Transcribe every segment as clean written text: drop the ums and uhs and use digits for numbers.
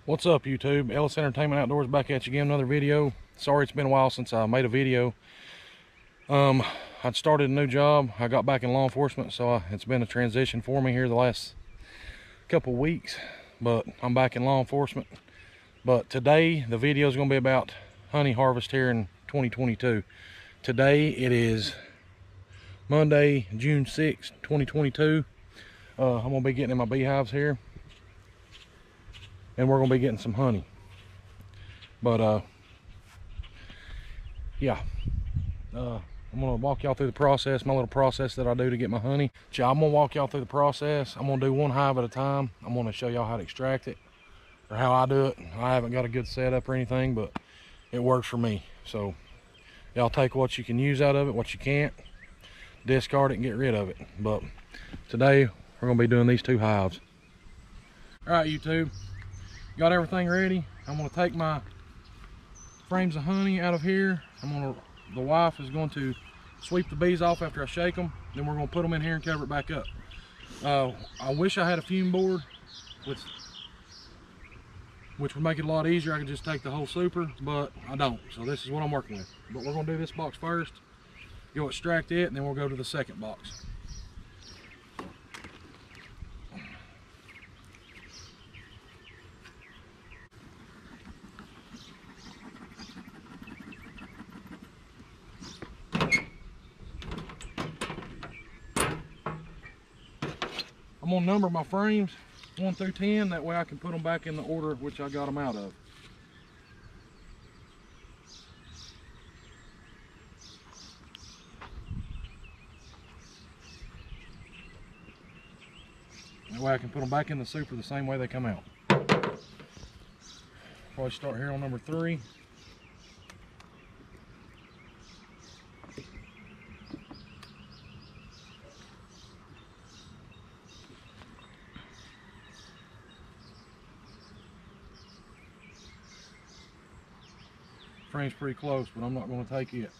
What's up, YouTube? Ellis Entertainment Outdoors back at you again, another video. Sorry it's been a while since I made a video. I'd started a new job. I got back in law enforcement, so it's been a transition for me here the last couple weeks, but I'm back in law enforcement. But today the video is going to be about honey harvest here in 2022. Today it is Monday, June 6th, 2022. I'm going to be getting in my beehives here, and we're going to be getting some honey. But yeah, I'm going to walk y'all through the process, my little process that I do to get my honey. I'm going to walk y'all through the process. I'm going to do one hive at a time. I'm going to show y'all how to extract it, or how I do it. I haven't got a good setup or anything, but it works for me. So y'all take what you can use out of it, what you can't, discard it and get rid of it. But today we're going to be doing these two hives. All right, YouTube, got everything ready. I'm going to take my frames of honey out of here. The wife is going to sweep the bees off after I shake them. Then we're going to put them in here and cover it back up. I wish I had a fume board, which would make it a lot easier. I could just take the whole super, but I don't. So this is what I'm working with. But we're going to do this box first, go extract it, and then we'll go to the second box. I'm gonna number my frames 1 through 10, that way I can put them back in the order which I got them out of. That way I can put them back in the super the same way they come out. Probably start here on number 3. Frame's pretty close, but I'm not going to take it.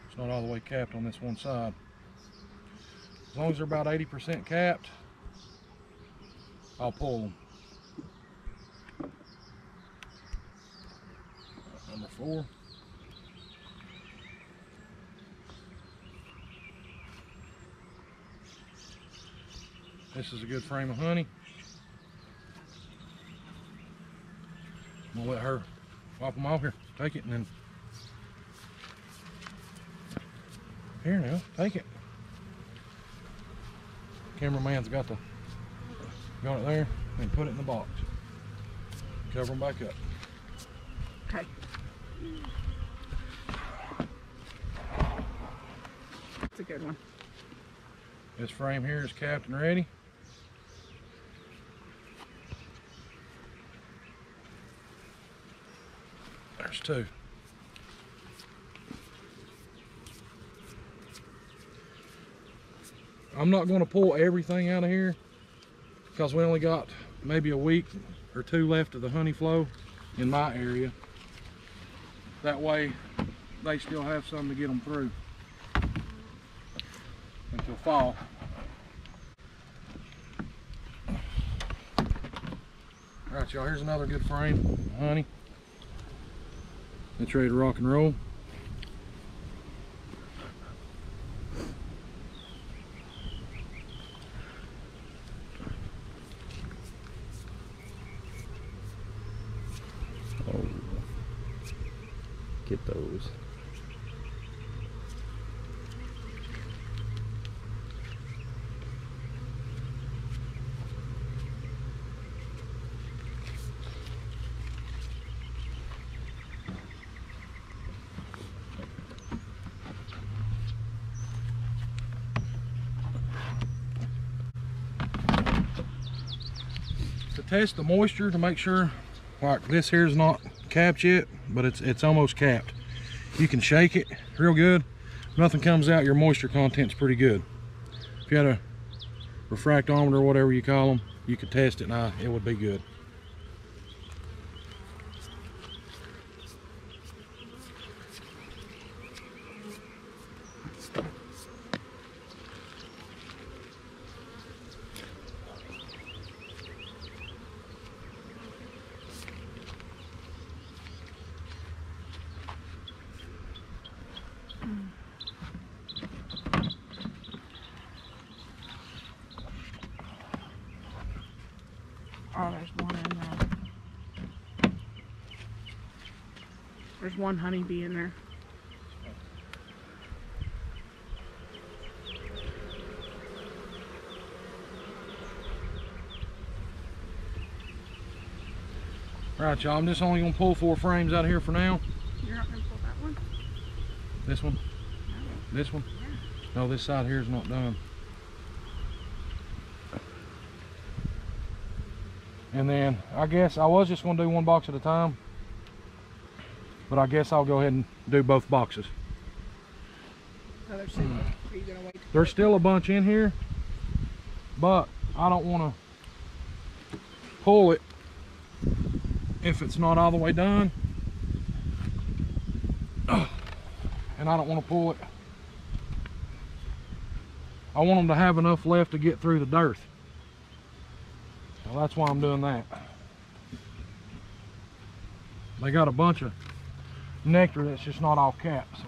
It's not all the way capped on this one side. As long as they're about 80% capped, I'll pull them. Number 4. This is a good frame of honey. I'm gonna let her pop them off here. Take it and then here now, take it. Cameraman's got it there, and put it in the box. Cover them back up. Okay. That's a good one. This frame here is capped and ready. There's 2. I'm not going to pull everything out of here because we only got maybe a week or 2 left of the honey flow in my area. That way they still have some to get them through until fall. All right, y'all, here's another good frame of honey. It's ready to rock and roll. Oh, get those. To test the moisture, to make sure, like this here is not capped yet, but it's almost capped. You can shake it real good. If nothing comes out, your moisture content's pretty good. If you had a refractometer or whatever you call them, you could test it and it would be good. Oh, there's one in there. There's one honeybee in there. Right, y'all, I'm just only gonna pull 4 frames out of here for now. You're not gonna pull that one? This one? No. This one? Yeah. No, this side here is not done. And then I guess I was just gonna do 1 box at a time, but I guess I'll go ahead and do both boxes. Oh, there's two. Are you gonna wait? There's still a bunch in here, but I don't want to pull it if it's not all the way done. And I don't want to pull it. I want them to have enough left to get through the dearth. Well, that's why I'm doing that. They got a bunch of nectar that's just not all caps.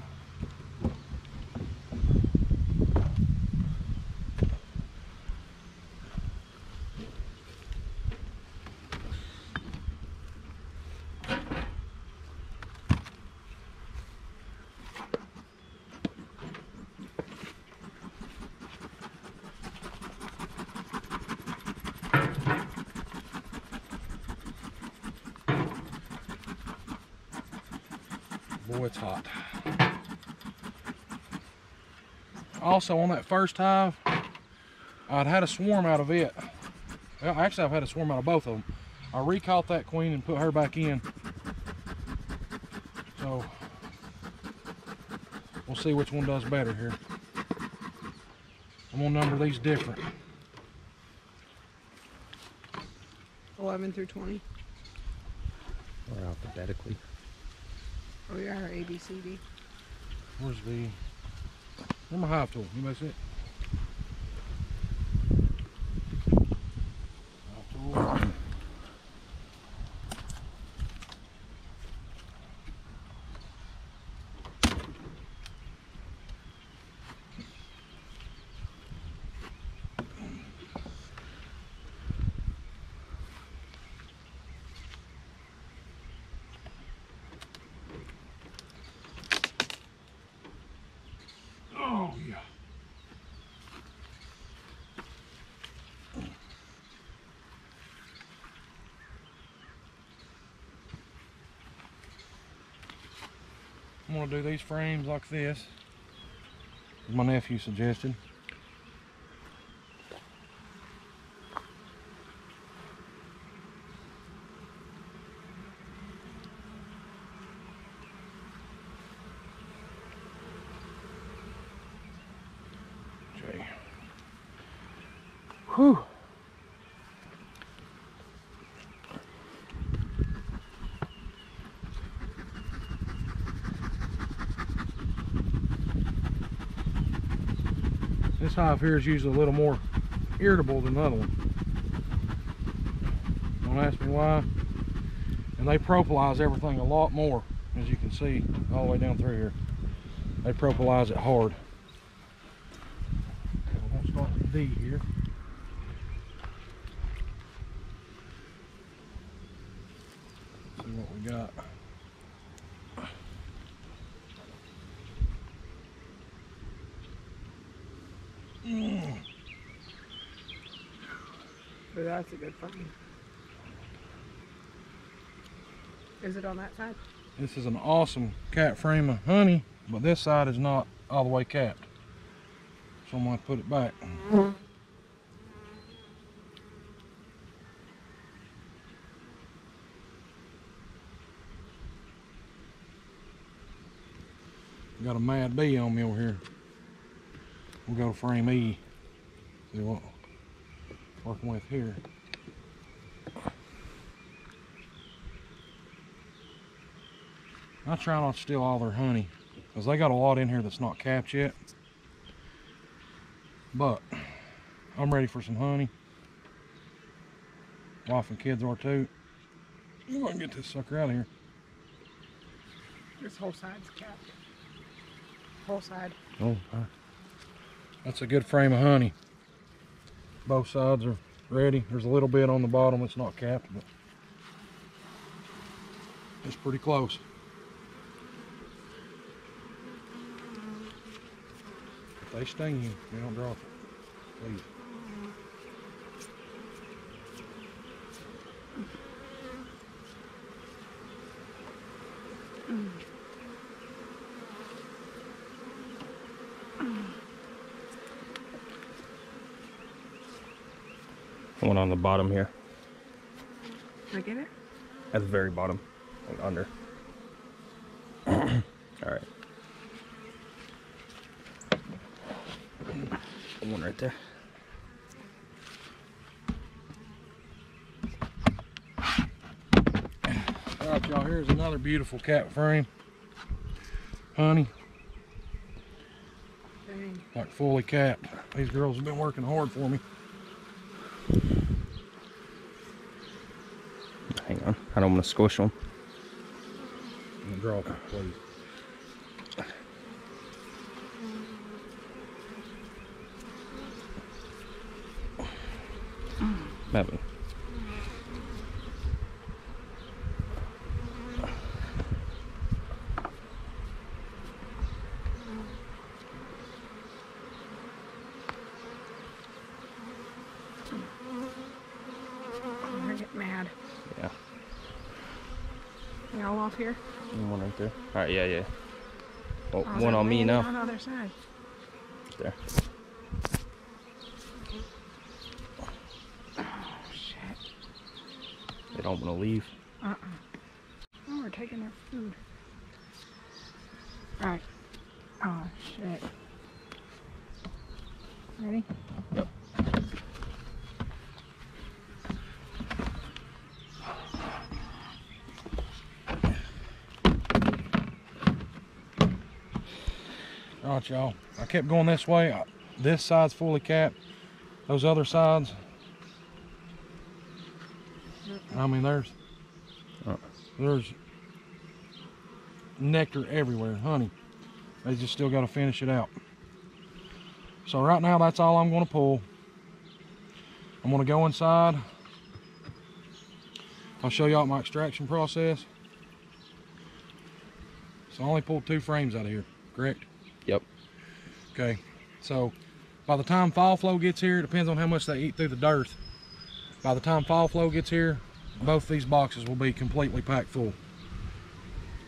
Boy, it's hot. Also, on that first hive, I'd had a swarm out of it. Well, actually, I've had a swarm out of both of them. I recaught that queen and put her back in. So, we'll see which one does better here. I'm gonna number these different. 11 through 20. Or alphabetically. Oh, we are A, B, C, D. Where's my hive tool? Anybody see it? Hive tool. Oh, yeah. I'm going to do these frames like this, as my nephew suggested. Okay. Whew. This hive here is usually a little more irritable than the other one. Don't ask me why. And they propolis everything a lot more, as you can see all the way down through here. They propolis it hard. We're going to start with D here. See what we got. Oh, that's a good frame. Is it on that side? This is an awesome cat frame of honey, but this side is not all the way capped. So I'm going to put it back. Got a mad bee on me over here. We'll go to frame E. See what I'm working with here. I try not to steal all their honey, because they got a lot in here that's not capped yet. But I'm ready for some honey. Wife and kids are too. I'm gonna get this sucker out of here. This whole side's capped. Whole side. Oh, that's a good frame of honey. Both sides are ready. There's a little bit on the bottom that's not capped, but it's pretty close. If they sting you, you don't drop it, please. One on the bottom here. Did I get it? At the very bottom. Like under. Alright. One right there. Alright, y'all, here's another beautiful cap frame. Honey. Dang. Like fully capped. These girls have been working hard for me. Hang on. I don't want to squish them. Drop it, please. Maybe. I get mad. Yeah. You all off here? One right there. Alright, yeah, yeah. Oh, Oh, is one that on me laying now. On the other side. There. Oh, shit. They don't want to leave. Oh, we're taking their food. Right. Oh, shit. Ready? Yep. Alright, y'all. I kept going this way. This side's fully capped. Those other sides, I mean, there's nectar everywhere, honey. They just still got to finish it out. So right now, that's all I'm going to pull. I'm going to go inside. I'll show y'all my extraction process. So I only pulled 2 frames out of here, correct? Yep. Okay, so by the time fall flow gets here, it depends on how much they eat through the dirt. By the time fall flow gets here, both these boxes will be completely packed full.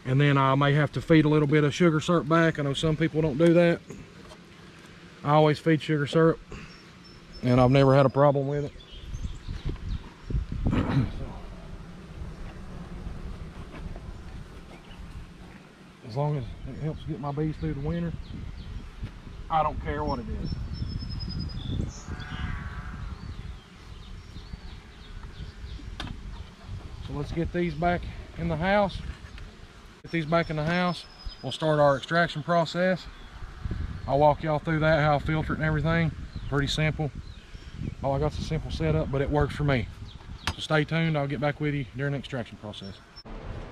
And then I may have to feed a little bit of sugar syrup back. I know some people don't do that. I always feed sugar syrup, and I've never had a problem with it. As long as it helps get my bees through the winter, I don't care what it is. So let's get these back in the house. Get these back in the house. We'll start our extraction process. I'll walk y'all through that, how I filter it and everything. Pretty simple. All I got's a simple setup, but it works for me. So stay tuned. I'll get back with you during the extraction process.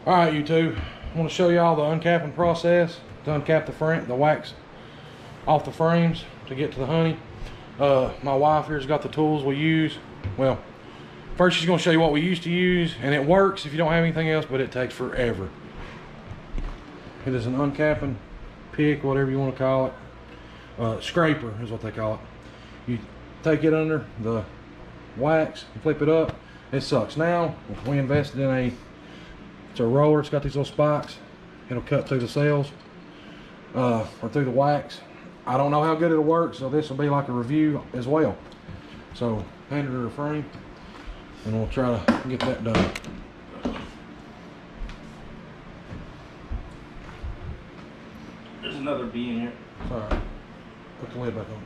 All right, YouTube. I want to show y'all the uncapping process to uncap the wax off the frames to get to the honey. My wife here's got the tools we use. Well, first she's going to show you what we used to use, and it works if you don't have anything else, but it takes forever. It is an uncapping pick, whatever you want to call it. Scraper is what they call it. You take it under the wax, you flip it up. It sucks. Now we invested in it's a roller. It's got these little spikes. It'll cut through the cells or through the wax. I don't know how good it'll work, so this will be like a review as well. So hand her a frame, and we'll try to get that done. There's another bee in here. It's all right. Put the lid back on.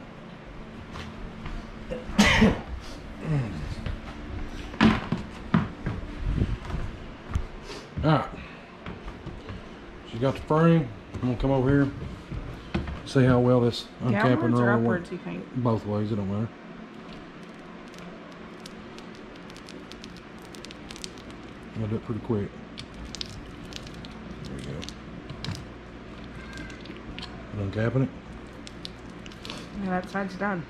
Alright. She's got the frame. I'm gonna come over here. See how well this uncapping Downwards or roller upwards, works. you think? Both ways, it don't matter. I'll do it pretty quick. There we go. Uncapping it. Yeah, that side's done.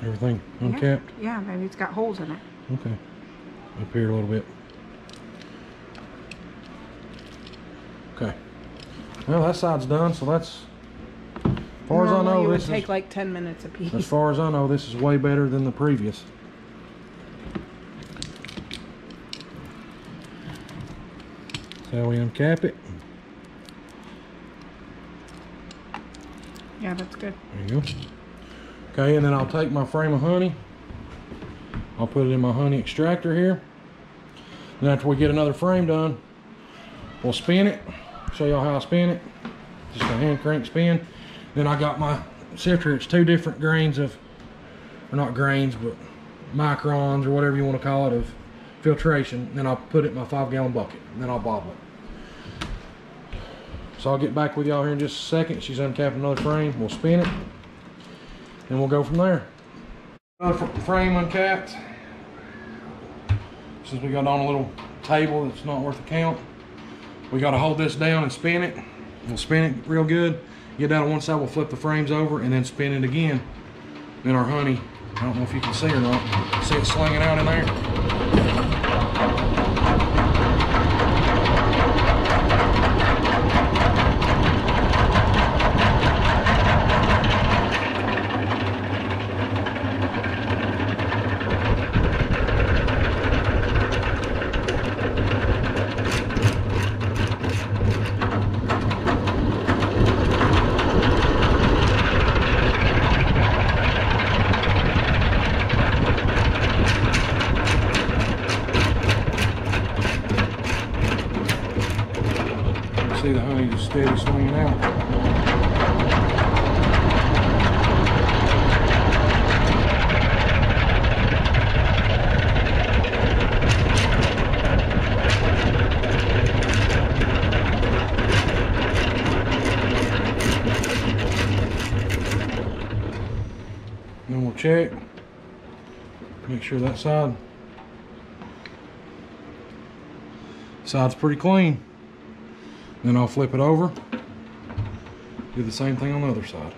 Everything uncapped? Yeah, maybe it's got holes in it. Okay. Up here a little bit. Okay. Well, that side's done, so that's, as far as I Normally know, it would this take is, like 10 minutes a piece. as far as I know, this is way better than the previous. So we uncap it. Yeah, that's good. There you go. Okay, and then I'll take my frame of honey. I'll put it in my honey extractor here. And after we get another frame done, we'll spin it. Show y'all how I spin it. Just a hand crank spin. Then I got my sifter. It's 2 different grains of, or not grains, but microns or whatever you want to call it, of filtration. Then I'll put it in my 5-gallon bucket. And then I'll bottle it. So I'll get back with y'all here in just a second. She's uncapping another frame. We'll spin it. And we'll go from there. Another frame uncapped. Since we got on a little table that's not worth a count, we got to hold this down and spin it. We'll spin it real good. Get down on one side, we'll flip the frames over and then spin it again. Then our honey, I don't know if you can see or not, see it slinging out in there? See the honey just steady swinging out. Then we'll check, make sure that side's pretty clean. Then I'll flip it over, do the same thing on the other side.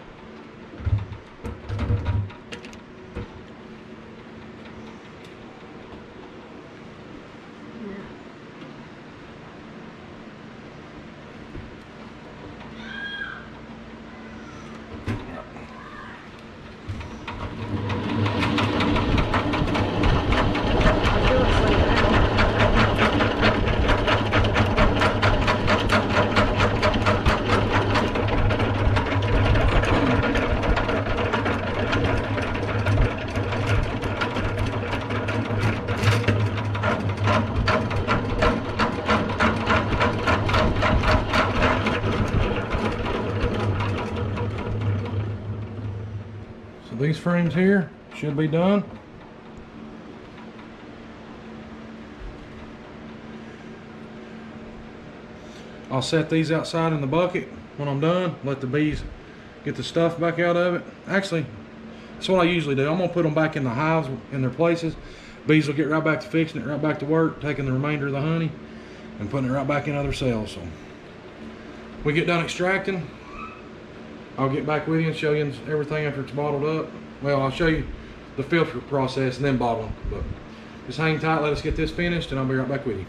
So these frames here should be done. I'll set these outside in the bucket when I'm done, let the bees get the stuff back out of it. Actually, that's what I usually do. I'm gonna put them back in the hives in their places. Bees will get right back to fixing it, right back to work, taking the remainder of the honey and putting it right back in other cells. So we get done extracting, I'll get back with you and show you everything after it's bottled up. Well, I'll show you the filter process and then bottling, but just hang tight, let us get this finished and I'll be right back with you.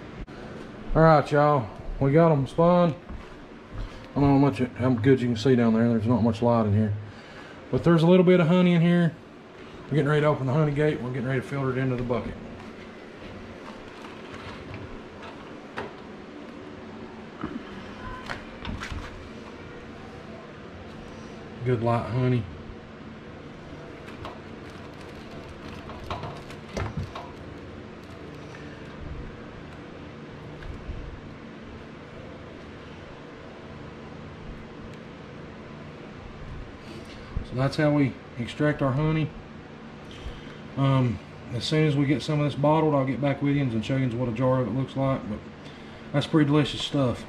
All right, y'all, we got them spun. I don't know how good you can see down there. There's not much light in here, but there's a little bit of honey in here. We're getting ready to open the honey gate. We're getting ready to filter it into the bucket. Good light honey. So that's how we extract our honey. As soon as we get some of this bottled, I'll get back with you and show you what a jar of it looks like. But that's pretty delicious stuff.